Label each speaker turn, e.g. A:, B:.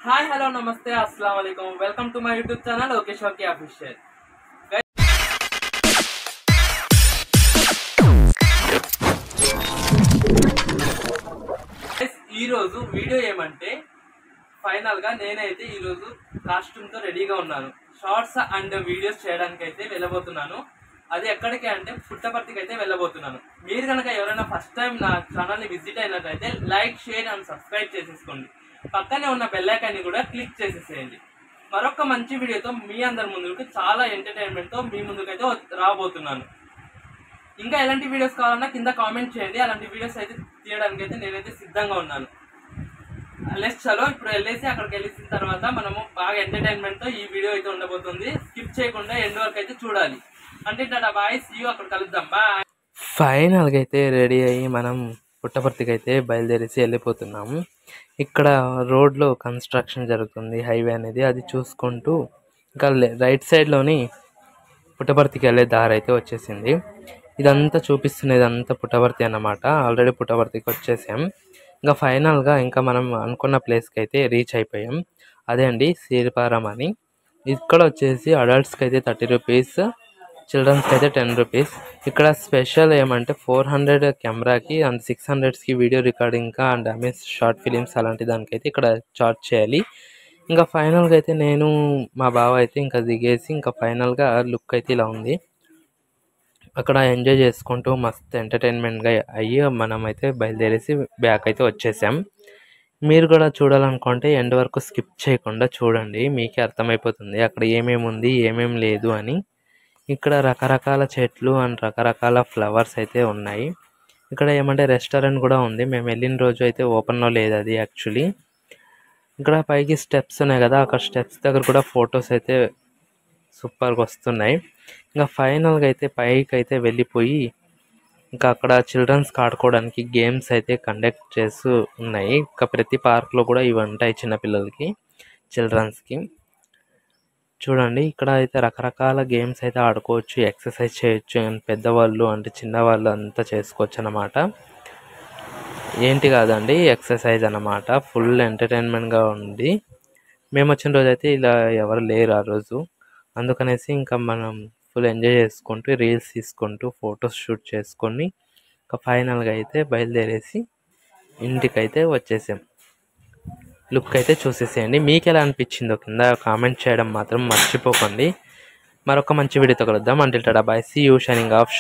A: Hi hello నమస్తే అస్సలాము అలైకుం welcome to my YouTube channel okay షోకి అఫీషియల్. ఈరోజు వీడియో ఏమంటే ఫైనల్ గా నేనైతే ఈరోజు కాస్ట్యూమ్ తో రెడీగా ఉన్నాను. షార్ట్స్ అండ్ వీడియోస్ చేయడానికి అయితే వెళ్ళబోతున్నాను. అది ఎక్కడికి అంటే పుట్టపర్తికి అయితే వెళ్ళబోతున్నాను. మీరు కనుక ఎవరైనా ఫస్ట్ టైం నా ఛానల్ ని విజిట్ అయినట్లయితే లైక్ షేర్ అండ్ సబ్స్క్రైబ్ చేసేసుకోండి. పక్కనే ఉన్న బెల్ ఐకాన్ ని కూడా క్లిక్ చేసేసేయండి. మరొక మంచి వీడియోతో మీ అందరి ముందుకు చాలా ఎంటర్టైన్మెంట్ తో మీ ముందుకైతే రాబోతున్నాను. ఇంకా ఎలాంటి వీడియోస్ కావాలన్నా కింద కామెంట్ చేయండి. అలాంటి వీడియోస్ అయితే తీయడానికి అయితే నేనైతే సిద్ధంగా ఉన్నాను. లెట్స్ చలో ఇప్పుడు వెళ్ళేసి అక్కడికి వెళ్ళేసిన తర్వాత మనము బాగా ఎంటర్టైన్మెంట్ తో ఈ వీడియో అయితే ఉండబోతుంది. స్కిప్ చేయకుండా ఎండ్ వరకు అయితే చూడాలి. అంటే టాటా బాయ్, సీ యూ, అక్కడ కలుద్దాం, బాయ్.
B: ఫైనల్గా అయితే రెడీ అయ్యి మనం పుట్టపర్తికి అయితే బయలుదేరేసి వెళ్ళిపోతున్నాము. ఇక్కడ రోడ్లో కన్స్ట్రక్షన్ జరుగుతుంది, హైవే అనేది. అది చూసుకుంటూ ఇంకా రైట్ సైడ్లోని పుట్టపర్తికి వెళ్ళే దారి అయితే వచ్చేసింది. ఇదంతా చూపిస్తున్నది అంతా పుట్టపర్తి అన్నమాట. ఆల్రెడీ పుట్టపర్తికి వచ్చేసాం. ఇంకా ఫైనల్గా ఇంకా మనం అనుకున్న ప్లేస్కి అయితే రీచ్ అయిపోయాం. అదే అండి సీరిపారం అని. ఇక్కడ వచ్చేసి అడల్ట్స్కి అయితే 30 రూపీస్, చిల్డ్రన్స్కి అయితే 10 రూపీస్. ఇక్కడ స్పెషల్ ఏమంటే 400 కెమెరాకి అండ్ 600కి video recording and short films అలాంటి దానికైతే ఇక్కడ చార్జ్ చేయాలి. ఇంకా ఫైనల్గా అయితే నేను మా బావ అయితే ఇంకా దిగేసి ఇంకా ఫైనల్గా లుక్ అయితే ఇలా ఉంది. అక్కడ ఎంజాయ్ చేసుకుంటూ మస్తు ఎంటర్టైన్మెంట్గా అయ్యి మనం అయితే బయలుదేరేసి బ్యాక్ అయితే వచ్చేసాం. మీరు కూడా చూడాలనుకుంటే ఎండ్ వరకు స్కిప్ చేయకుండా చూడండి, మీకే అర్థమైపోతుంది అక్కడ ఏమేమి ఉంది ఏమేమి లేదు అని. ఇక్కడ రకరకాల చెట్లు అండ్ రకరకాల ఫ్లవర్స్ అయితే ఉన్నాయి. ఇక్కడ ఏమంటే రెస్టారెంట్ కూడా ఉంది. మేము వెళ్ళిన రోజు అయితే ఓపెన్లో లేదు అది యాక్చువల్లీ. ఇక్కడ పైకి స్టెప్స్ ఉన్నాయి కదా, అక్కడ స్టెప్స్ దగ్గర కూడా ఫొటోస్ అయితే సూపర్గా వస్తున్నాయి. ఇంకా ఫైనల్గా అయితే పైకి అయితే వెళ్ళిపోయి ఇంకా అక్కడ చిల్డ్రన్స్కి ఆడుకోవడానికి గేమ్స్ అయితే కండక్ట్ చేస్తూ ఉన్నాయి. ఇంకా ప్రతి పార్క్లో కూడా ఇవి ఉంటాయి చిన్నపిల్లలకి, చిల్డ్రన్స్కి. చూడండి ఇక్కడ అయితే రకరకాల గేమ్స్ అయితే ఆడుకోవచ్చు, ఎక్సర్సైజ్ చేయొచ్చు. అండ్ పెద్దవాళ్ళు అంటే చిన్నవాళ్ళు అంతా చేసుకోవచ్చు అన్నమాట. ఏంటి కాదండి, ఎక్సర్సైజ్ అన్నమాట. ఫుల్ ఎంటర్టైన్మెంట్గా ఉంది. మేము వచ్చిన రోజు అయితే ఇలా ఎవరు లేరు ఆ రోజు. అందుకనేసి ఇంకా మనం ఫుల్ ఎంజాయ్ చేసుకుంటూ రీల్స్ తీసుకుంటూ ఫొటోస్ షూట్ చేసుకొని ఇంకా ఫైనల్గా అయితే బయలుదేరేసి ఇంటికైతే వచ్చేసాం. లుక్ అయితే చూసేసేయండి. మీకు ఎలా అనిపించిందో కింద కామెంట్ చేయడం మాత్రం మర్చిపోకండి. మరొక మంచి వీడియోతో కలుద్దాం. Until tata bye, see you, signing of.